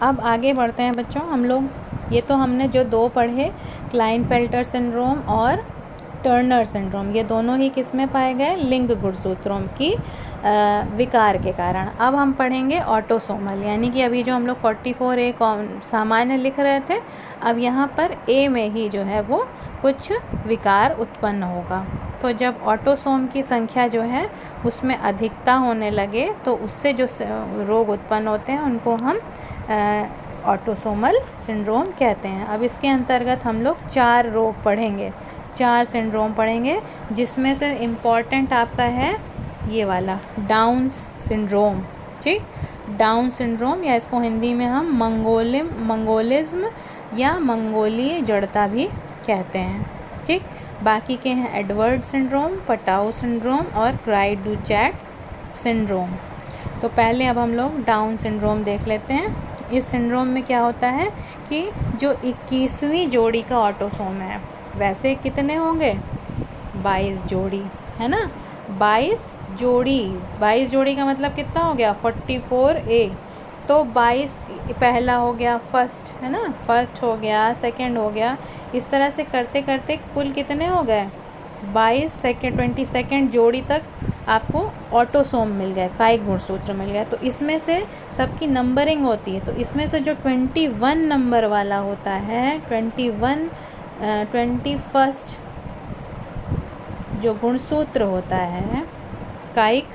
अब आगे बढ़ते हैं बच्चों हम लोग। ये तो हमने जो दो पढ़े, क्लाइनफेल्टर सिंड्रोम और टर्नर सिंड्रोम, ये दोनों ही किस में पाए गए? लिंग गुणसूत्रों की विकार के कारण। अब हम पढ़ेंगे ऑटोसोमल, यानी कि अभी जो हम लोग 44A सामान्य लिख रहे थे, अब यहाँ पर ए में ही जो है वो कुछ विकार उत्पन्न होगा। तो जब ऑटोसोम की संख्या जो है उसमें अधिकता होने लगे तो उससे जो रोग उत्पन्न होते हैं उनको हम ऑटोसोमल सिंड्रोम कहते हैं। अब इसके अंतर्गत हम लोग 4 रोग पढ़ेंगे, 4 सिंड्रोम पढ़ेंगे, जिसमें से इम्पॉर्टेंट आपका है ये वाला डाउन्स सिंड्रोम। ठीक, डाउन सिंड्रोम, या इसको हिंदी में हम मंगोलिज्म या मंगोलीय जड़ता भी कहते हैं। ठीक, बाकी के हैं एडवर्ड सिंड्रोम, पटाउ सिंड्रोम और क्राई डू चैट सिंड्रोम। तो पहले अब हम लोग डाउन सिंड्रोम देख लेते हैं। इस सिंड्रोम में क्या होता है कि जो 21वीं जोड़ी का ऑटोसोम है, वैसे कितने होंगे? 22 जोड़ी, है ना? 22 जोड़ी का मतलब कितना हो गया? 44A। तो 22 पहला हो गया फर्स्ट, है ना? फर्स्ट हो गया, सेकंड हो गया, इस तरह से करते करते कुल कितने हो गए? 22 जोड़ी तक आपको ऑटोसोम मिल गए, कायिक गुणसूत्र मिल गया। तो इसमें से सबकी नंबरिंग होती है, तो इसमें से जो 21 नंबर वाला होता है, 21 जो गुणसूत्र होता है कायिक,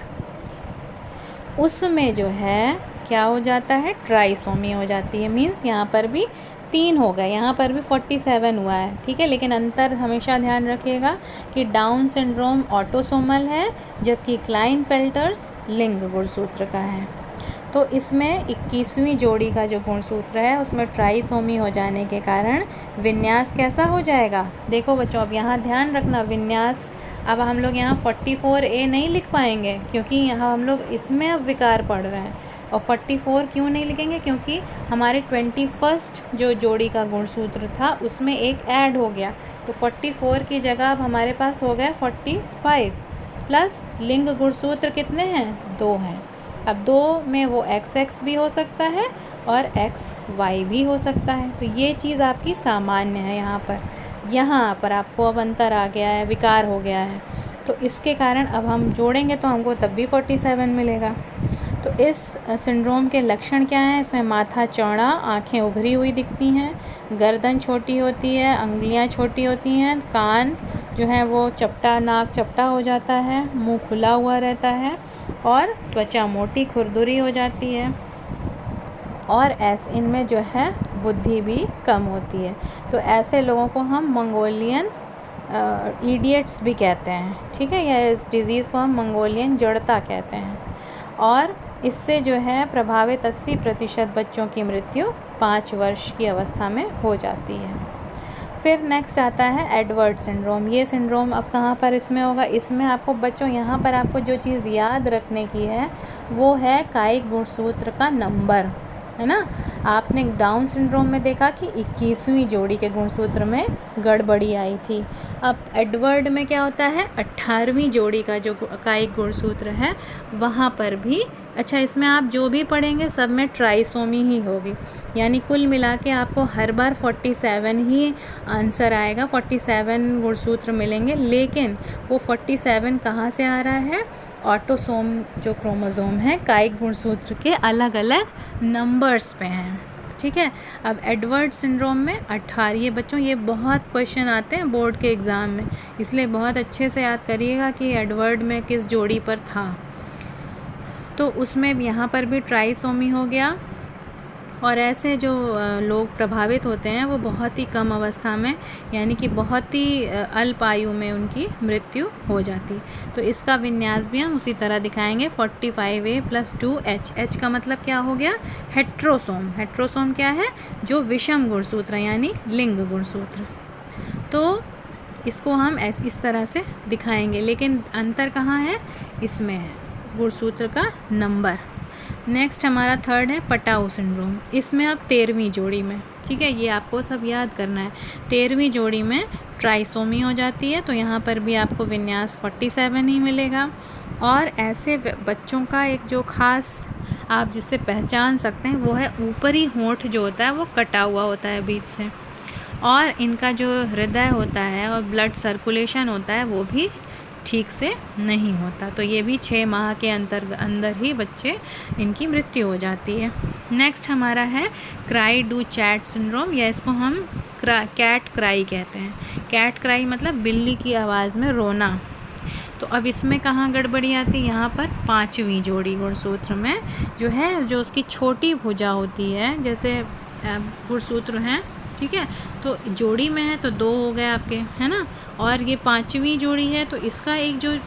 उसमें जो है क्या हो जाता है? ट्राइसोमी हो जाती है। मीन्स यहाँ पर भी 3 हो गए, यहाँ पर भी 47 हुआ है। ठीक है, लेकिन अंतर हमेशा ध्यान रखिएगा कि डाउन सिंड्रोम ऑटोसोमल है, जबकि क्लाइनफेल्टर्स लिंग गुणसूत्र का है। तो इसमें 21वीं जोड़ी का जो गुणसूत्र है उसमें ट्राइसोमी हो जाने के कारण विन्यास कैसा हो जाएगा? देखो बच्चों, अब यहाँ ध्यान रखना, विन्यास अब हम लोग यहाँ 44A नहीं लिख पाएंगे, क्योंकि यहाँ हम लोग इसमें अब विकार पढ़ रहे हैं। और 44 क्यों नहीं लिखेंगे? क्योंकि हमारे 21 जो जोड़ी का गुणसूत्र था उसमें एक ऐड हो गया, तो 44 की जगह अब हमारे पास हो गया 45, प्लस लिंग गुणसूत्र कितने हैं? 2 हैं। अब 2 में वो XX भी हो सकता है और XY भी हो सकता है। तो ये चीज़ आपकी सामान्य है। यहाँ पर आपको अब अंतर आ गया है, विकार हो गया है, तो इसके कारण अब हम जोड़ेंगे तो हमको तब भी 47 मिलेगा। तो इस सिंड्रोम के लक्षण क्या हैं? इसमें माथा चौड़ा, आँखें उभरी हुई दिखती हैं, गर्दन छोटी होती है, अंगुलियाँ छोटी होती हैं, कान जो है वो चपटा, नाक चपटा हो जाता है, मुंह खुला हुआ रहता है और त्वचा मोटी खुरदुरी हो जाती है, और इनमें जो है बुद्धि भी कम होती है। तो ऐसे लोगों को हम मंगोलियन इडियट्स भी कहते हैं। ठीक है, या इस डिज़ीज़ को हम मंगोलियन जड़ता कहते हैं। और इससे जो है प्रभावित 80% बच्चों की मृत्यु 5 वर्ष की अवस्था में हो जाती है। फिर नेक्स्ट आता है एडवर्ड सिंड्रोम। ये सिंड्रोम अब कहाँ पर इसमें होगा? इसमें आपको बच्चों यहाँ पर आपको जो चीज़ याद रखने की है वो है कायिक गुणसूत्र का नंबर, है ना? आपने डाउन सिंड्रोम में देखा कि 21वीं जोड़ी के गुणसूत्र में गड़बड़ी आई थी। अब एडवर्ड में क्या होता है? 18वीं जोड़ी का जो कायिक गुणसूत्र है वहाँ पर भी, अच्छा इसमें आप जो भी पढ़ेंगे सब में ट्राइसोमी ही होगी, यानी कुल मिला के आपको हर बार 47 ही आंसर आएगा, 47 गुणसूत्र मिलेंगे। लेकिन वो 47 कहाँ से आ रहा है? ऑटोसोम जो क्रोमोसोम है कायिक गुणसूत्र के अलग अलग नंबर्स पे हैं। ठीक है, अब एडवर्ड सिंड्रोम में 18, ये बच्चों ये बहुत क्वेश्चन आते हैं बोर्ड के एग्ज़ाम में, इसलिए बहुत अच्छे से याद करिएगा कि एडवर्ड में किस जोड़ी पर था। तो उसमें यहाँ पर भी ट्राइसोमी हो गया, और ऐसे जो लोग प्रभावित होते हैं वो बहुत ही कम अवस्था में, यानी कि बहुत ही अल्प आयु में उनकी मृत्यु हो जाती। तो इसका विन्यास भी हम उसी तरह दिखाएंगे, 45A + 2H। H का मतलब क्या हो गया? हेट्रोसोम। हेट्रोसोम क्या है? जो विषम गुणसूत्र यानी लिंग गुणसूत्र। तो इसको हम इस तरह से दिखाएंगे, लेकिन अंतर कहाँ है? इसमें है गुणसूत्र का नंबर। नेक्स्ट हमारा थर्ड है पटाउ सिंड्रोम। इसमें अब 13वीं जोड़ी में, ठीक है, ये आपको सब याद करना है, 13वीं जोड़ी में ट्राइसोमी हो जाती है, तो यहाँ पर भी आपको विन्यास 47 ही मिलेगा। और ऐसे बच्चों का एक जो ख़ास आप जिससे पहचान सकते हैं वो है ऊपरी होंठ जो होता है वो कटा हुआ होता है बीच से, और इनका जो हृदय होता है और ब्लड सर्कुलेशन होता है वो भी ठीक से नहीं होता। तो ये भी 6 माह के अंदर ही बच्चे इनकी मृत्यु हो जाती है। नेक्स्ट हमारा है क्राई डू चैट सिंड्रोम, या इसको हम कैट क्राई कहते हैं। कैट क्राई मतलब बिल्ली की आवाज़ में रोना। तो अब इसमें कहाँ गड़बड़ी आती है, यहाँ पर 5वीं जोड़ी गुणसूत्र में जो है, जो उसकी छोटी भुजा होती है, जैसे गुणसूत्र हैं, ठीक है, तो जोड़ी में है तो 2 हो गए आपके, है ना, और ये 5वीं जोड़ी है तो इसका एक जो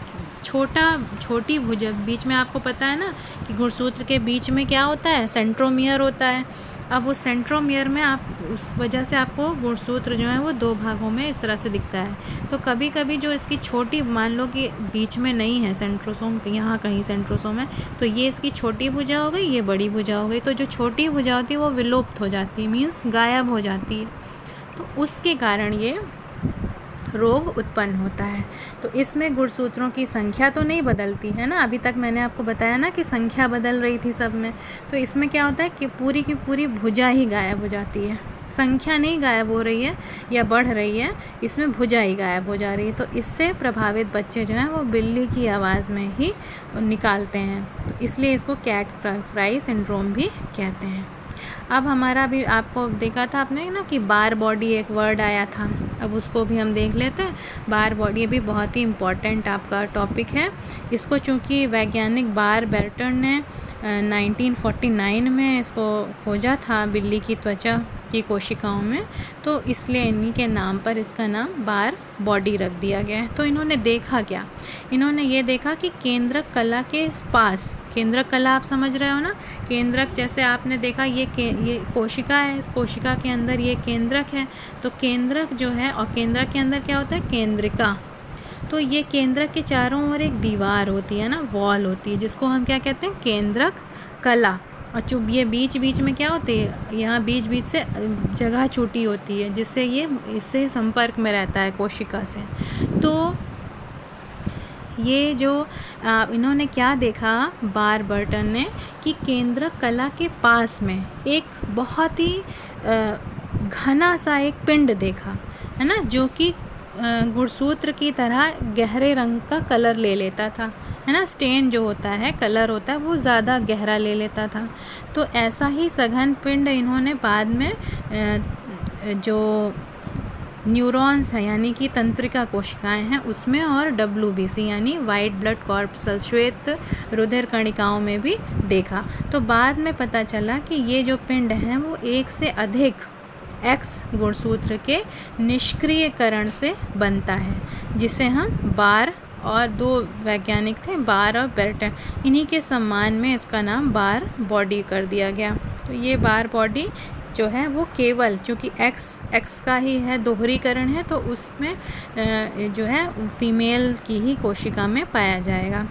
छोटी भुजा बीच में, आपको पता है ना कि गुणसूत्र के बीच में क्या होता है, सेंट्रोमियर होता है। अब उस सेंट्रोमियर में आप उस वजह से आपको गुणसूत्र जो है वो 2 भागों में इस तरह से दिखता है। तो कभी कभी जो इसकी छोटी, मान लो कि बीच में नहीं है सेंट्रोसोम, यहाँ कहीं सेंट्रोसोम है, तो ये इसकी छोटी भुजा हो गई, ये बड़ी भुजा हो गई। तो जो छोटी भुजा होती है वो विलुप्त हो जाती है, मीन्स गायब हो जाती है। तो उसके कारण ये रोग उत्पन्न होता है। तो इसमें गुणसूत्रों की संख्या तो नहीं बदलती है ना, अभी तक मैंने आपको बताया ना कि संख्या बदल रही थी सब में। तो इसमें क्या होता है कि पूरी की पूरी भुजा ही गायब हो जाती है, संख्या नहीं गायब हो रही है या बढ़ रही है, इसमें भुजा ही गायब हो जा रही है। तो इससे प्रभावित बच्चे जो हैं वो बिल्ली की आवाज़ में ही निकालते हैं, तो इसलिए इसको कैट क्राई सिंड्रोम भी कहते हैं। अब हमारा भी, आपको देखा था आपने ना कि बार बॉडी एक वर्ड आया था, अब उसको भी हम देख लेते हैं। बार बॉडी भी बहुत ही इम्पॉर्टेंट आपका टॉपिक है। इसको चूँकि वैज्ञानिक बार बर्टन ने 1949 में इसको खोजा था बिल्ली की त्वचा की कोशिकाओं में, तो इसलिए इन्हीं के नाम पर इसका नाम बार बॉडी रख दिया गया है। तो इन्होंने देखा क्या, इन्होंने ये देखा कि केंद्रक कला के पास, केंद्रक कला आप समझ रहे हो ना, केंद्रक जैसे आपने देखा ये कोशिका है, इस कोशिका के अंदर ये केंद्रक है। तो केंद्रक जो है, और केंद्रक के अंदर क्या होता है, केंद्रिका। तो ये केंद्रक के चारों ओर एक दीवार होती है ना, वॉल होती है, जिसको हम क्या कहते हैं, केंद्रक कला। और चुप ये बीच बीच में क्या होती है, यहाँ बीच बीच से जगह छोटी होती है, जिससे ये इससे संपर्क में रहता है कोशिका से। तो ये जो इन्होंने क्या देखा बार बर्टन ने, कि केंद्रक कला के पास में एक बहुत ही घना सा एक पिंड देखा, है ना, जो कि गुणसूत्र की तरह गहरे रंग का कलर ले लेता था, है ना, स्टेन जो होता है, कलर होता है, वो ज़्यादा गहरा ले लेता था। तो ऐसा ही सघन पिंड इन्होंने बाद में जो न्यूरॉन्स हैं, यानी कि तंत्रिका कोशिकाएं हैं, उसमें, और WBC यानी वाइट ब्लड कॉर्पसल, श्वेत रुधिर कणिकाओं में भी देखा। तो बाद में पता चला कि ये जो पिंड हैं वो एक से अधिक X गुणसूत्र के निष्क्रियकरण से बनता है, जिसे हम बार, और 2 वैज्ञानिक थे, बार और बर्टन, इन्हीं के सम्मान में इसका नाम बार बॉडी कर दिया गया। तो ये बार बॉडी जो है वो केवल, चूँकि X का ही है, दोहरीकरण है, तो उसमें जो है फीमेल की ही कोशिका में पाया जाएगा,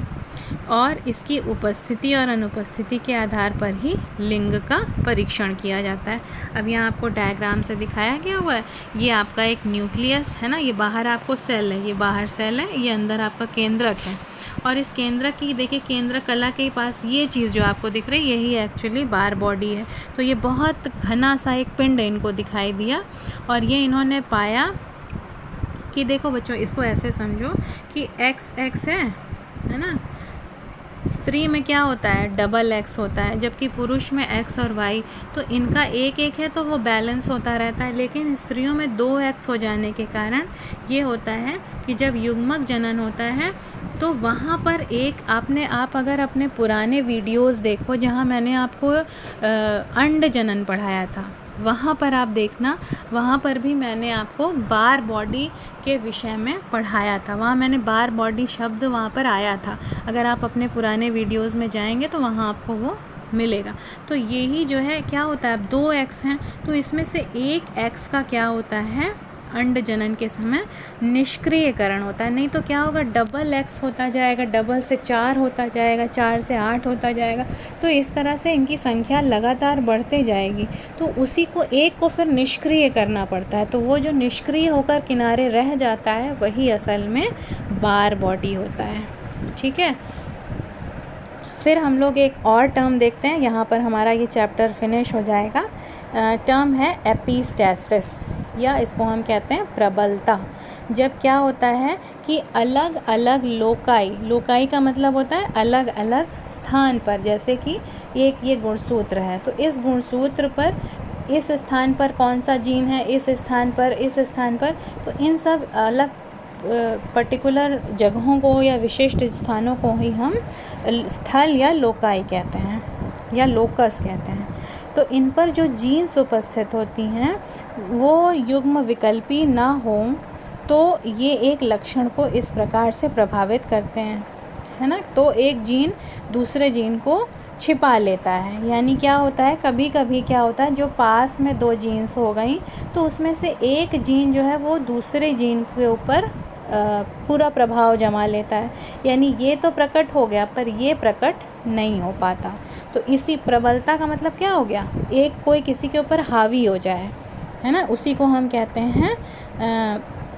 और इसकी उपस्थिति और अनुपस्थिति के आधार पर ही लिंग का परीक्षण किया जाता है। अब यहाँ आपको डायग्राम से दिखाया गया हुआ है, ये आपका एक न्यूक्लियस है ना, ये बाहर आपको सेल है, ये बाहर सेल है, ये अंदर आपका केंद्रक है। और इस केंद्रक की देखिए, केंद्रक कला के पास ये चीज़ जो आपको दिख रही है, यही एक्चुअली बार बॉडी है। तो ये बहुत घना सा एक पिंड इनको दिखाई दिया, और ये इन्होंने पाया कि देखो बच्चों, इसको ऐसे समझो कि XX है ना, स्त्री में क्या होता है, डबल X होता है, जबकि पुरुष में X और Y, तो इनका एक है तो वो बैलेंस होता रहता है। लेकिन स्त्रियों में 2X हो जाने के कारण ये होता है कि जब युग्मक जनन होता है तो वहाँ पर आप अगर अपने पुराने वीडियोस देखो, जहाँ मैंने आपको अंड जनन पढ़ाया था, वहाँ पर आप देखना, वहाँ पर भी मैंने आपको बार बॉडी के विषय में पढ़ाया था। वहाँ मैंने बार बॉडी शब्द वहाँ पर आया था, अगर आप अपने पुराने वीडियोस में जाएंगे तो वहाँ आपको वो मिलेगा। तो यही जो है क्या होता है, अब 2X हैं, तो इसमें से एक X का क्या होता है, अंड जनन के समय निष्क्रियकरण होता है। नहीं तो क्या होगा, डबल X होता जाएगा, डबल से 4 होता जाएगा, 4 से 8 होता जाएगा। तो इस तरह से इनकी संख्या लगातार बढ़ते जाएगी। तो उसी को एक को फिर निष्क्रिय करना पड़ता है। तो वो जो निष्क्रिय होकर किनारे रह जाता है वही असल में बार बॉडी होता है। ठीक है। फिर हम लोग एक और टर्म देखते हैं, यहाँ पर हमारा ये चैप्टर फिनिश हो जाएगा। टर्म है एपिस्टैसिस, या इसको हम कहते हैं प्रबलता। जब क्या होता है कि अलग अलग लोकाई का मतलब होता है अलग अलग स्थान पर, जैसे कि एक ये गुणसूत्र है, तो इस गुणसूत्र पर इस स्थान पर कौन सा जीन है, इस स्थान पर, तो इन सब अलग पर्टिकुलर जगहों को या विशिष्ट स्थानों को ही हम स्थल या लोकाई कहते हैं, या लोकस कहते हैं। तो इन पर जो जीन्स उपस्थित होती हैं वो युग्म विकल्पी ना हो, तो ये एक लक्षण को इस प्रकार से प्रभावित करते हैं, है ना। तो एक जीन दूसरे जीन को छिपा लेता है, यानी क्या होता है, कभी कभी क्या होता है, जो पास में दो जीन्स हो गई तो उसमें से एक जीन जो है वो दूसरे जीन के ऊपर पूरा प्रभाव जमा लेता है, यानी ये तो प्रकट हो गया पर ये प्रकट नहीं हो पाता। तो इसी प्रबलता का मतलब क्या हो गया, एक कोई किसी के ऊपर हावी हो जाए, है ना, उसी को हम कहते हैं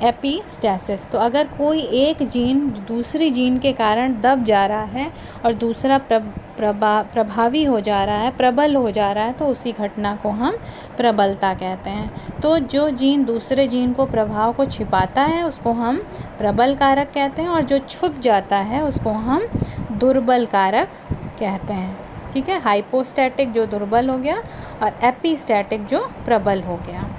एपिस्टैसिस। तो अगर कोई एक जीन दूसरी जीन के कारण दब जा रहा है और दूसरा प्रभावी हो जा रहा है, प्रबल हो जा रहा है, तो उसी घटना को हम प्रबलता कहते हैं। तो जो जीन दूसरे जीन को प्रभाव को छिपाता है उसको हम प्रबल कारक कहते हैं, और जो छुप जाता है उसको हम दुर्बल कारक कहते हैं। ठीक है, हाइपोस्टैटिक जो दुर्बल हो गया और एपिस्टैटिक जो प्रबल हो गया।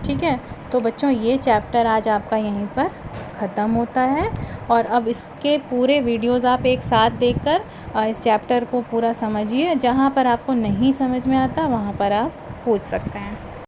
ठीक है, तो बच्चों ये चैप्टर आज आपका यहीं पर ख़त्म होता है, और अब इसके पूरे वीडियोस आप एक साथ देखकर इस चैप्टर को पूरा समझिए। जहाँ पर आपको नहीं समझ में आता वहाँ पर आप पूछ सकते हैं।